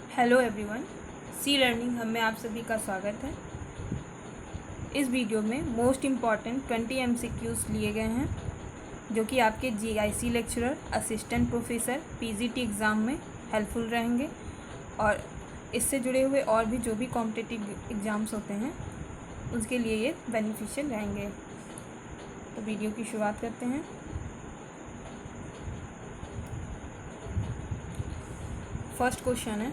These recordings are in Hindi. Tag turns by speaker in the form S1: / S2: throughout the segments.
S1: हेलो एवरीवन, सी लर्निंग हम में आप सभी का स्वागत है। इस वीडियो में मोस्ट इम्पॉर्टेंट 20 MCQs लिए गए हैं जो कि आपके GIC lecturer, assistant professor, PGT exam में हेल्पफुल रहेंगे और इससे जुड़े हुए और भी जो भी कॉम्पिटिटिव एग्ज़ाम्स होते हैं उसके लिए ये बेनिफिशियल रहेंगे। तो वीडियो की शुरुआत करते हैं। फर्स्ट क्वेश्चन है,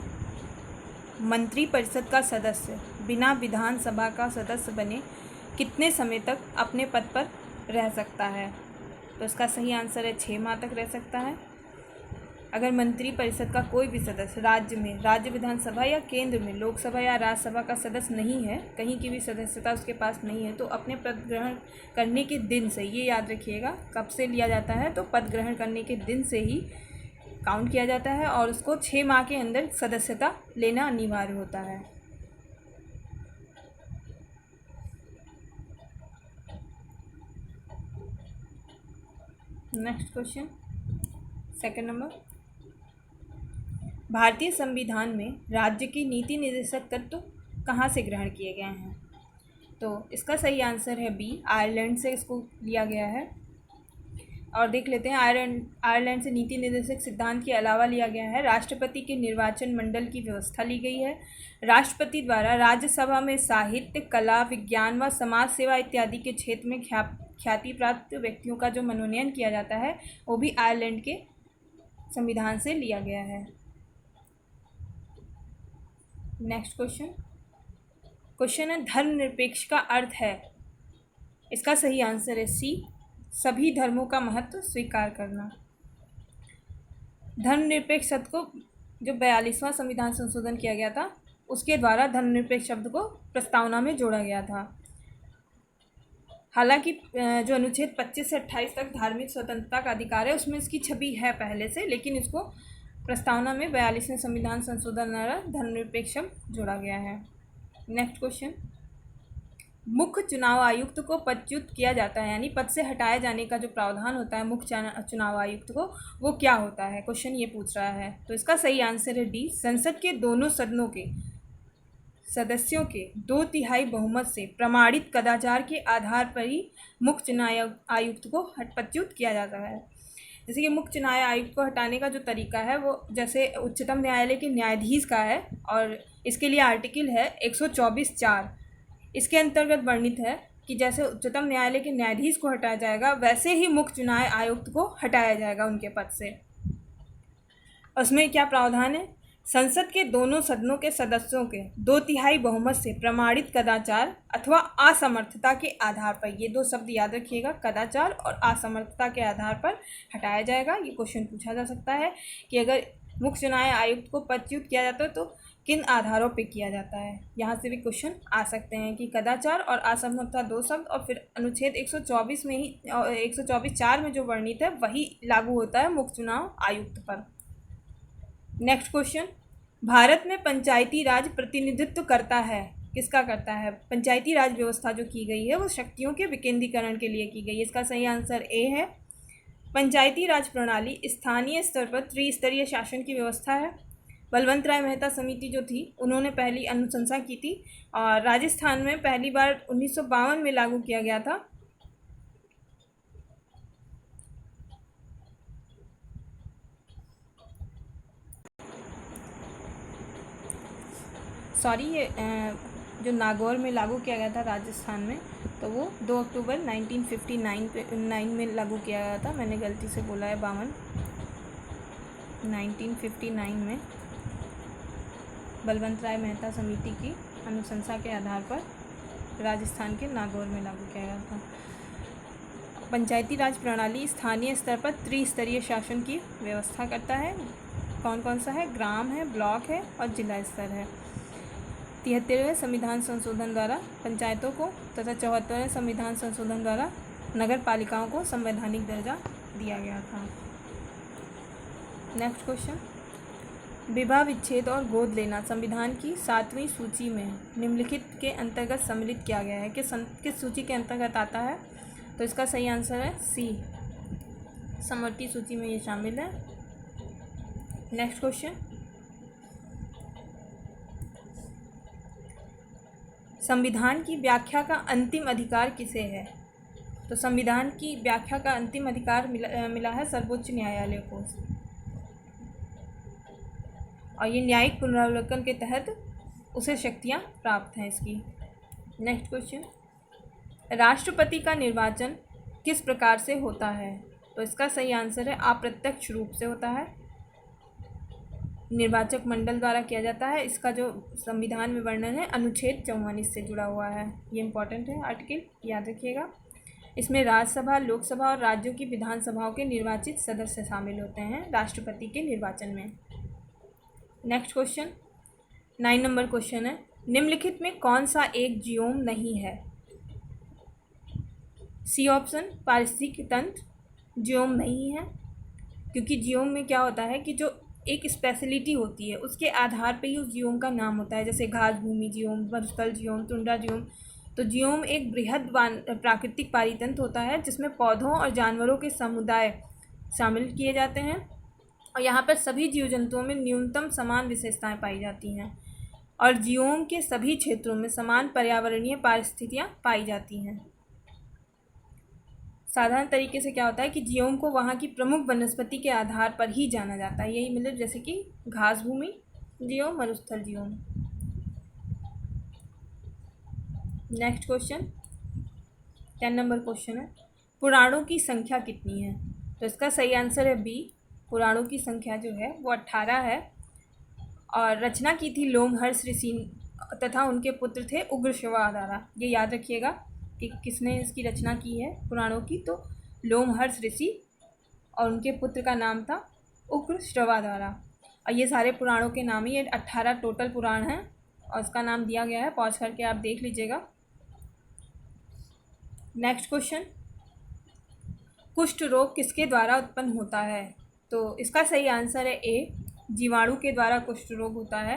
S1: मंत्रिपरिषद का सदस्य बिना विधानसभा का सदस्य बने कितने समय तक अपने पद पर रह सकता है? तो इसका सही आंसर है 6 माह तक रह सकता है। अगर मंत्रिपरिषद का कोई भी सदस्य राज्य में, राज्य विधानसभा या केंद्र में लोकसभा या राज्यसभा का सदस्य नहीं है, कहीं की भी सदस्यता उसके पास नहीं है, तो अपने पद ग्रहण करने के दिन से, ये याद रखिएगा कब से लिया जाता है, तो पद ग्रहण करने के दिन से ही काउंट किया जाता है और उसको 6 माह के अंदर सदस्यता लेना अनिवार्य होता है। नेक्स्ट क्वेश्चन, सेकंड नंबर, भारतीय संविधान में राज्य की नीति निर्देशक तत्व कहाँ से ग्रहण किए गए हैं? तो इसका सही आंसर है बी, आयरलैंड से इसको लिया गया है। और देख लेते हैं, आयरलैंड से नीति निर्देशक सिद्धांत के अलावा लिया गया है राष्ट्रपति के निर्वाचन मंडल की व्यवस्था ली गई है। राष्ट्रपति द्वारा राज्यसभा में साहित्य, कला, विज्ञान व समाज सेवा इत्यादि के क्षेत्र में ख्याति प्राप्त व्यक्तियों का जो मनोनयन किया जाता है वो भी आयरलैंड के संविधान से लिया गया है। नेक्स्ट क्वेश्चन है, धर्मनिरपेक्ष का अर्थ है? इसका सही आंसर है सी, सभी धर्मों का महत्व स्वीकार करना। धर्मनिरपेक्ष शब्द को जो 42वां संविधान संशोधन किया गया था उसके द्वारा धर्मनिरपेक्ष शब्द को प्रस्तावना में जोड़ा गया था। हालांकि जो अनुच्छेद 25 से 28 तक धार्मिक स्वतंत्रता का अधिकार है उसमें इसकी छवि है पहले से, लेकिन इसको प्रस्तावना में 42वें संविधान संशोधन द्वारा धर्मनिरपेक्ष शब्द जोड़ा गया है। नेक्स्ट क्वेश्चन, मुख्य चुनाव आयुक्त को पदच्युत किया जाता है, यानी पद से हटाए जाने का जो प्रावधान होता है मुख्य चुनाव आयुक्त को, वो क्या होता है? क्वेश्चन ये पूछ रहा है। तो इसका सही आंसर है डी, संसद के दोनों सदनों के सदस्यों के 2/3 बहुमत से प्रमाणित कदाचार के आधार पर ही मुख्य चुनाव आयुक्त को पदच्युत किया जाता है। जैसे कि मुख्य चुनाव आयुक्त को हटाने का जो तरीका है वो जैसे उच्चतम न्यायालय के न्यायाधीश का है और इसके लिए आर्टिकल है 124(4). इसके अंतर्गत वर्णित है कि जैसे उच्चतम न्यायालय के न्यायाधीश को हटाया जाएगा वैसे ही मुख्य चुनाव आयुक्त को हटाया जाएगा उनके पद से। उसमें क्या प्रावधान है? संसद के दोनों सदनों के सदस्यों के 2/3 बहुमत से प्रमाणित कदाचार अथवा असमर्थता के आधार पर, ये दो शब्द याद रखिएगा, कदाचार और असमर्थता के आधार पर हटाया जाएगा। ये क्वेश्चन पूछा जा सकता है कि अगर मुख्य चुनाव आयुक्त को पदच्युत किया जाता है तो किन आधारों पे किया जाता है। यहाँ से भी क्वेश्चन आ सकते हैं कि कदाचार और असमर्थता दो शब्द और फिर अनुच्छेद 124 में ही 124(4) में जो वर्णित है वही लागू होता है मुख्य चुनाव आयुक्त पर। नेक्स्ट क्वेश्चन, भारत में पंचायती राज प्रतिनिधित्व करता है, किसका करता है? पंचायती राज व्यवस्था जो की गई है वो शक्तियों के विकेंद्रीकरण के लिए की गई है। इसका सही आंसर ए है। पंचायती राज प्रणाली स्थानीय स्तर पर त्रिस्तरीय शासन की व्यवस्था है। बलवंत राय मेहता समिति जो थी उन्होंने पहली अनुशंसा की थी और राजस्थान में पहली बार 1952 में लागू किया गया था। ये जो नागौर में लागू किया गया था राजस्थान में, तो वो 2 अक्टूबर 1959 में लागू किया गया था। मैंने गलती से बोला है 52, 1959 में बलवंत राय मेहता समिति की अनुशंसा के आधार पर राजस्थान के नागौर में लागू किया गया था। पंचायती राज प्रणाली स्थानीय स्तर पर त्रिस्तरीय शासन की व्यवस्था करता है। कौन कौन सा है? ग्राम है, ब्लॉक है और जिला स्तर है। 73वें संविधान संशोधन द्वारा पंचायतों को तथा 74वें संविधान संशोधन द्वारा नगर पालिकाओं को संवैधानिक दर्जा दिया गया था। नेक्स्ट क्वेश्चन, विवाह विच्छेद और गोद लेना संविधान की 7वीं सूची में निम्नलिखित के अंतर्गत सम्मिलित किया गया है। किस सूची के अंतर्गत आता है? तो इसका सही आंसर है सी, समवर्ती सूची में ये शामिल है। नेक्स्ट क्वेश्चन, संविधान की व्याख्या का अंतिम अधिकार किसे है? तो संविधान की व्याख्या का अंतिम अधिकार मिला है सर्वोच्च न्यायालय को, और ये न्यायिक पुनरावलोकन के तहत उसे शक्तियाँ प्राप्त हैं इसकी। नेक्स्ट क्वेश्चन, राष्ट्रपति का निर्वाचन किस प्रकार से होता है? तो इसका सही आंसर है अप्रत्यक्ष रूप से होता है, निर्वाचक मंडल द्वारा किया जाता है। इसका जो संविधान में वर्णन है अनुच्छेद 44 से जुड़ा हुआ है, ये इंपॉर्टेंट है आर्टिकल, याद रखिएगा। इसमें राज्यसभा, लोकसभा और राज्यों की विधानसभाओं के निर्वाचित सदस्य शामिल होते हैं राष्ट्रपति के निर्वाचन में। नेक्स्ट क्वेश्चन 9 नंबर क्वेश्चन है, निम्नलिखित में कौन सा एक जियोम नहीं है? सी ऑप्शन पारिस्थितिक तंत्र जियोम नहीं है, क्योंकि जियोम में क्या होता है कि जो एक स्पेशलिटी होती है उसके आधार पे ही उस जियोम का नाम होता है, जैसे घास भूमि जियोम, मरुस्थल जियोम, टुंड्रा जियोम। तो जियोम एक बृहद प्राकृतिक पारितंत्र होता है जिसमें पौधों और जानवरों के समुदाय शामिल किए जाते हैं, और यहाँ पर सभी जीव जंतुओं में न्यूनतम समान विशेषताएं पाई जाती हैं, और जियोम के सभी क्षेत्रों में समान पर्यावरणीय परिस्थितियाँ पाई जाती हैं। साधारण तरीके से क्या होता है कि जियोम को वहाँ की प्रमुख वनस्पति के आधार पर ही जाना जाता है, यही मतलब जैसे कि घास भूमि जियोम, मरुस्थल जियोम। नेक्स्ट क्वेश्चन 10 नंबर क्वेश्चन है, पुराणों की संख्या कितनी है? तो इसका सही आंसर है बी, पुराणों की संख्या जो है वो 18 है, और रचना की थी लोमहर्ष ऋषि तथा उनके पुत्र थे उग्रश्रवाधारा। ये याद रखिएगा कि किसने इसकी रचना की है पुराणों की, तो लोमहर्ष ऋषि, और उनके पुत्र का नाम था उग्रश्रवाधारा। और ये सारे पुराणों के नाम ही, ये 18 टोटल पुराण हैं और इसका नाम दिया गया है, पॉज करके आप देख लीजिएगा। नेक्स्ट क्वेश्चन, कुष्ठ रोग किसके द्वारा उत्पन्न होता है? तो इसका सही आंसर है ए, जीवाणु के द्वारा कुष्ठ रोग होता है,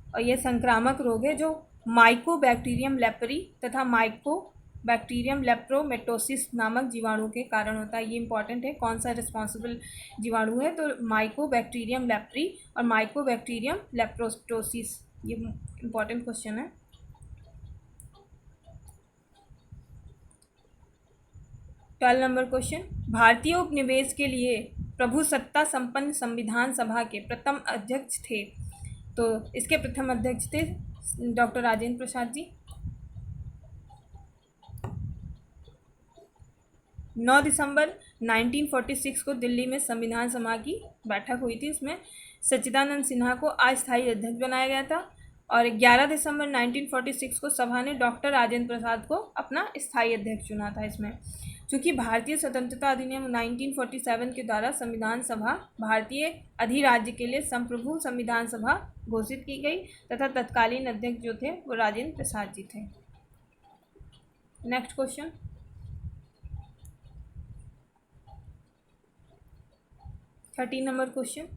S1: और यह संक्रामक रोग है जो माइकोबैक्टीरियम लेप्री तथा माइकोबैक्टीरियम लेप्रोमेटोसिस नामक जीवाणु के कारण होता है। ये इंपॉर्टेंट है, कौन सा रिस्पॉन्सिबल जीवाणु है? तो माइकोबैक्टीरियम लेप्री और माइकोबैक्टीरियम लेप्रोमेटोसिस, ये इंपॉर्टेंट क्वेश्चन है। ट्वेल्व नंबर क्वेश्चन, भारतीय उपनिवेश के लिए प्रभुसत्ता संपन्न संविधान सभा के प्रथम अध्यक्ष थे? तो इसके प्रथम अध्यक्ष थे डॉक्टर राजेंद्र प्रसाद जी। 9 दिसंबर 1946 को दिल्ली में संविधान सभा की बैठक हुई थी, इसमें सच्चिदानंद सिन्हा को अस्थायी अध्यक्ष बनाया गया था, और 11 दिसंबर 1946 को सभा ने डॉक्टर राजेंद्र प्रसाद को अपना स्थायी अध्यक्ष चुना था। इसमें चूँकि भारतीय स्वतंत्रता अधिनियम 1947 के द्वारा संविधान सभा भारतीय अधिराज्य के लिए संप्रभु संविधान सभा घोषित की गई, तथा तत्कालीन अध्यक्ष जो थे वो राजेंद्र प्रसाद जी थे। नेक्स्ट क्वेश्चन 13 नंबर क्वेश्चन,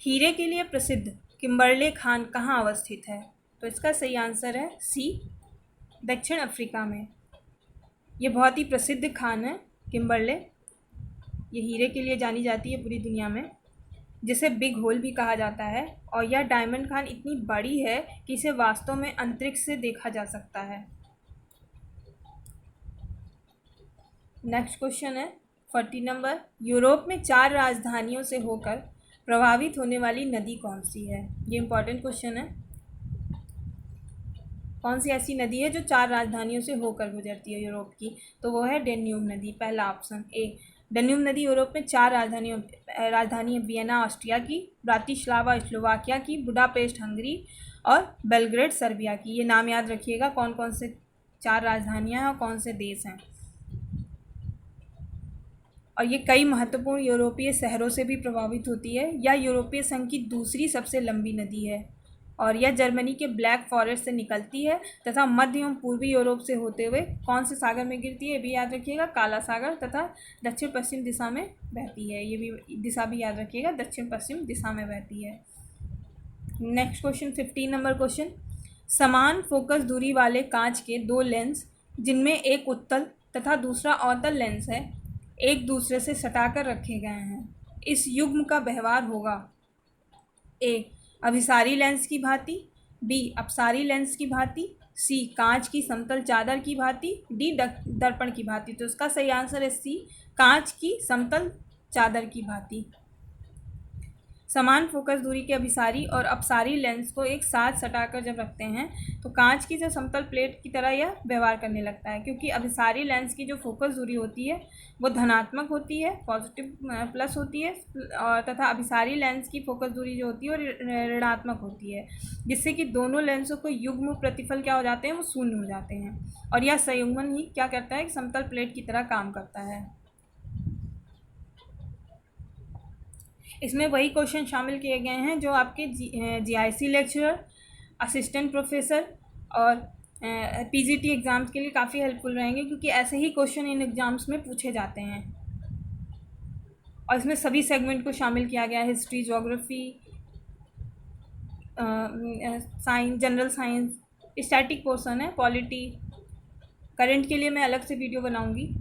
S1: हीरे के लिए प्रसिद्ध किम्बरले खान कहाँ अवस्थित है? तो इसका सही आंसर है सी, दक्षिण अफ्रीका में। ये बहुत ही प्रसिद्ध खान है किम्बरले, ये हीरे के लिए जानी जाती है पूरी दुनिया में, जिसे बिग होल भी कहा जाता है, और यह डायमंड खान इतनी बड़ी है कि इसे वास्तव में अंतरिक्ष से देखा जा सकता है। नेक्स्ट क्वेश्चन है 40 नंबर, यूरोप में 4 राजधानियों से होकर प्रभावित होने वाली नदी कौन सी है? ये इंपॉर्टेंट क्वेश्चन है, कौन सी ऐसी नदी है जो 4 राजधानियों से होकर गुजरती है यूरोप की? तो वो है डेन्यूब नदी, पहला ऑप्शन ए। डेन्यूब नदी यूरोप में 4 राजधानी है, वियना ऑस्ट्रिया की, ब्रातिस्लावा स्लोवाकिया की, बुडापेस्ट हंगरी और बेलग्रेड सर्बिया की। ये नाम याद रखिएगा कौन कौन से 4 राजधानियाँ हैं और कौन से देश हैं। और ये कई महत्वपूर्ण यूरोपीय शहरों से भी प्रभावित होती है। यह यूरोपीय संघ की दूसरी सबसे लंबी नदी है, और यह जर्मनी के ब्लैक फॉरेस्ट से निकलती है तथा मध्य एवं पूर्वी यूरोप से होते हुए कौन से सागर में गिरती है? ये भी याद रखिएगा, काला सागर, तथा दक्षिण पश्चिम दिशा में बहती है। ये भी दिशा भी याद रखिएगा, दक्षिण पश्चिम दिशा में बहती है। नेक्स्ट क्वेश्चन 15 नंबर क्वेश्चन, समान फोकस दूरी वाले कांच के 2 लेंस जिनमें एक उत्तल तथा दूसरा अवतल लेंस है एक दूसरे से सटाकर रखे गए हैं, इस युग्म का व्यवहार होगा ए, अभिसारी लेंस की भांति, बी अपसारी लेंस की भांति, सी कांच की समतल चादर की भांति, डी दर्पण की भांति। तो इसका सही आंसर है सी कांच की समतल चादर की भांति। समान फोकस दूरी के अभिसारी और अपसारी लेंस को एक साथ सटाकर जब रखते हैं तो कांच की जो समतल प्लेट की तरह यह व्यवहार करने लगता है, क्योंकि अभिसारी लेंस की जो फोकस दूरी होती है वो धनात्मक होती है, पॉजिटिव प्लस होती है, और तथा अभिसारी लेंस की फोकस दूरी जो होती है वो ऋणात्मक होती है, जिससे कि दोनों लेंसों को युग्म प्रतिफल क्या हो जाते हैं, वो शून्य हो जाते हैं। और यह संयुग्मन ही क्या करता है, समतल प्लेट की तरह काम करता है। इसमें वही क्वेश्चन शामिल किए गए हैं जो आपके जीआईसी लेक्चरर, असिस्टेंट प्रोफेसर और पीजीटी एग्ज़ाम्स के लिए काफ़ी हेल्पफुल रहेंगे, क्योंकि ऐसे ही क्वेश्चन इन एग्ज़ाम्स में पूछे जाते हैं। और इसमें सभी सेगमेंट को शामिल किया गया है, history, geography, science, general science, static portion है, पॉलिटी। करंट के लिए मैं अलग से वीडियो बनाऊंगी।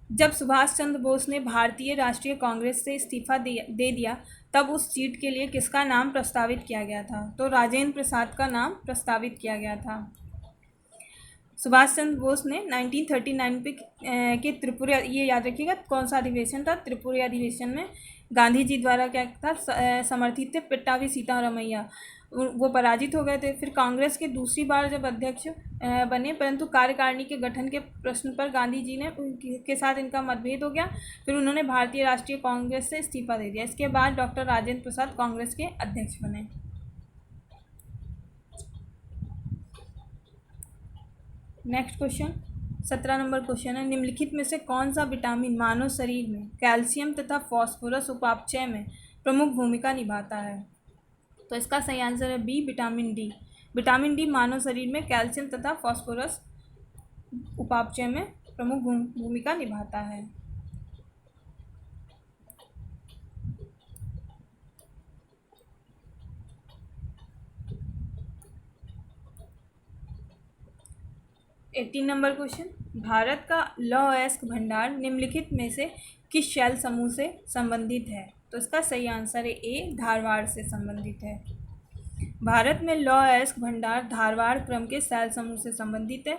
S1: जब सुभाष चंद्र बोस ने भारतीय राष्ट्रीय कांग्रेस से इस्तीफा दे दिया तब उस सीट के लिए किसका नाम प्रस्तावित किया गया था? तो राजेंद्र प्रसाद का नाम प्रस्तावित किया गया था। सुभाष चंद्र बोस ने 1939 के त्रिपुरा, ये याद रखिएगा कौन सा अधिवेशन था, त्रिपुरा अधिवेशन में गांधी जी द्वारा क्या था, समर्थित थे पिट्टावी सीतारमैया, वो पराजित हो गए थे। फिर कांग्रेस के दूसरी बार जब अध्यक्ष बने, परंतु कार्यकारिणी के गठन के प्रश्न पर गांधी जी ने के साथ इनका मतभेद हो गया, फिर उन्होंने भारतीय राष्ट्रीय कांग्रेस से इस्तीफा दे दिया। इसके बाद डॉक्टर राजेंद्र प्रसाद कांग्रेस के अध्यक्ष बने। नेक्स्ट क्वेश्चन 17 नंबर क्वेश्चन है, निम्नलिखित में से कौन सा विटामिन मानव शरीर में कैल्शियम तथा फॉस्फोरस उपापचय में प्रमुख भूमिका निभाता है? तो इसका सही आंसर है B vitamin D. Vitamin D मानव शरीर में कैल्शियम तथा फॉस्फोरस उपापचय में प्रमुख भूमिका निभाता है। एटीन नंबर क्वेश्चन, भारत का लौह अयस्क भंडार निम्नलिखित में से किस शैल समूह से संबंधित है? तो इसका सही आंसर है ए धारवाड़ से संबंधित है। भारत में लौह अयस्क भंडार धारवाड़ क्रम के शैल समूह से संबंधित है।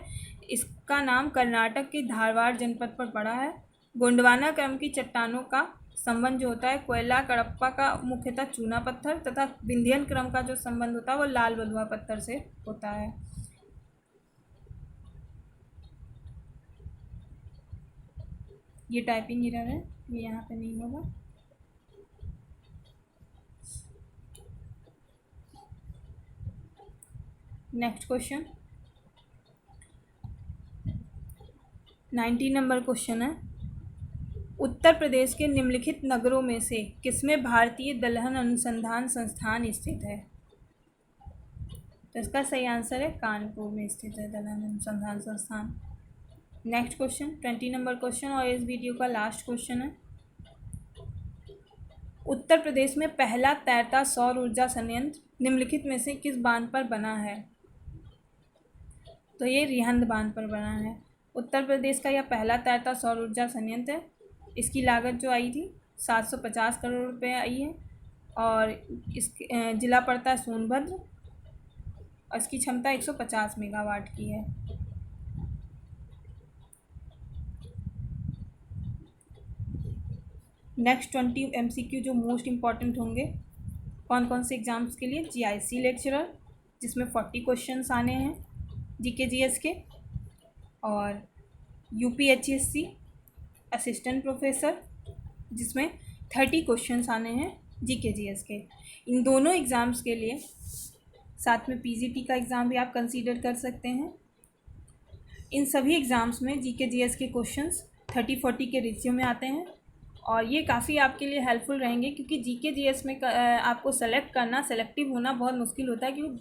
S1: इसका नाम कर्नाटक के धारवाड़ जनपद पर पड़ा है। गोंडवाना क्रम की चट्टानों का संबंध जो होता है कोयला कडप्पा का मुख्यतः चूना पत्थर तथा विंध्यन क्रम का जो संबंध होता है वो लाल बलुआ पत्थर से होता है। ये टाइपिंग एरर है, ये यहाँ पे नहीं होगा। नेक्स्ट क्वेश्चन 19 नंबर क्वेश्चन है, उत्तर प्रदेश के निम्नलिखित नगरों में से किसमें भारतीय दलहन अनुसंधान संस्थान स्थित है? तो इसका सही आंसर है कानपुर में स्थित है दलहन अनुसंधान संस्थान। नेक्स्ट क्वेश्चन 20 नंबर क्वेश्चन और इस वीडियो का लास्ट क्वेश्चन है, उत्तर प्रदेश में पहला तैरता सौर ऊर्जा संयंत्र निम्नलिखित में से किस बांध पर बना है? तो ये रिहंद बांध पर बना है। उत्तर प्रदेश का यह पहला तैरता सौर ऊर्जा संयंत्र है। इसकी लागत जो आई थी 750 करोड़ रुपए आई है और इस जिला पड़ता है सोनभद्र और इसकी क्षमता 150 मेगावाट की है। नेक्स्ट 20 MCQ जो मोस्ट इम्पॉर्टेंट होंगे कौन कौन से एग्ज़ाम्स के लिए, जीआईसी लेक्चरर जिसमें 40 क्वेश्चंस आने हैं जीके जीएस के, और यूपीएचएससी असिस्टेंट प्रोफेसर जिसमें 30 क्वेश्चंस आने हैं जीके जीएस के। इन दोनों एग्ज़ाम्स के लिए साथ में पीजीटी का एग्ज़ाम भी आप कंसीडर कर सकते हैं। इन सभी एग्ज़ाम्स में जीके जीएस के क्वेश्चंस 30-40 के रेशियो में आते हैं और ये काफ़ी आपके लिए हेल्पफुल रहेंगे, क्योंकि जीके जीएस में आपको सेलेक्टिव होना बहुत मुश्किल होता है, क्योंकि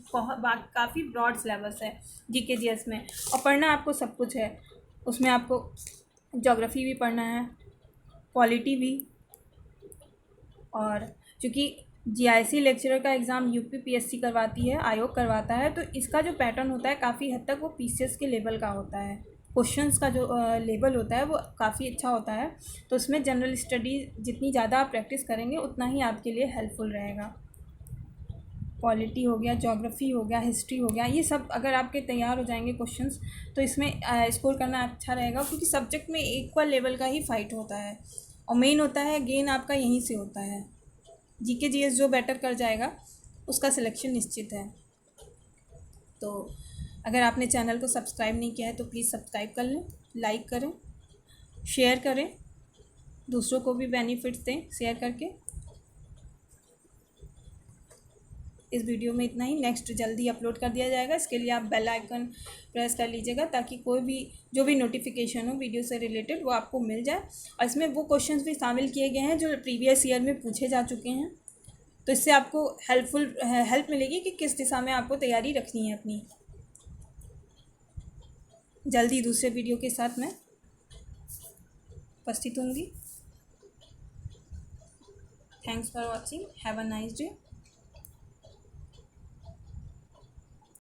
S1: काफ़ी ब्रॉड सिलेबस है जीके जीएस में और पढ़ना आपको सब कुछ है। उसमें आपको ज्योग्राफी भी पढ़ना है, पॉलिटी भी, और चूँकि जीआईसी लेक्चरर का एग्ज़ाम यूपीपीएससी करवाती है, आयोग करवाता है, तो इसका जो पैटर्न होता है काफ़ी हद तक वो पीसीएस के लेवल का होता है। क्वेश्चंस का जो लेवल होता है वो काफ़ी अच्छा होता है। तो उसमें जनरल स्टडी जितनी ज़्यादा आप प्रैक्टिस करेंगे उतना ही आपके लिए हेल्पफुल रहेगा। पॉलिटी हो गया, ज्योग्राफी हो गया, हिस्ट्री हो गया, ये सब अगर आपके तैयार हो जाएंगे क्वेश्चंस तो इसमें स्कोर करना अच्छा रहेगा, क्योंकि सब्जेक्ट में इक्वल लेवल का ही फाइट होता है और मेन होता है गेन आपका यहीं से होता है। जीके जीएस जो बेटर कर जाएगा उसका सिलेक्शन निश्चित है। तो अगर आपने चैनल को सब्सक्राइब नहीं किया है तो प्लीज़ सब्सक्राइब कर लें, लाइक करें, शेयर करें, दूसरों को भी बेनिफिट्स दें शेयर करके। इस वीडियो में इतना ही। नेक्स्ट जल्दी अपलोड कर दिया जाएगा, इसके लिए आप बेल आइकन प्रेस कर लीजिएगा ताकि कोई भी जो भी नोटिफिकेशन हो वीडियो से रिलेटेड वो आपको मिल जाए। और इसमें वो क्वेश्चंस भी शामिल किए गए हैं जो प्रीवियस ईयर में पूछे जा चुके हैं, तो इससे आपको हेल्प मिलेगी कि किस दिशा में आपको तैयारी रखनी है अपनी। जल्दी दूसरे वीडियो के साथ मैं उपस्थित होंगी। Thanks for watching, have a nice day.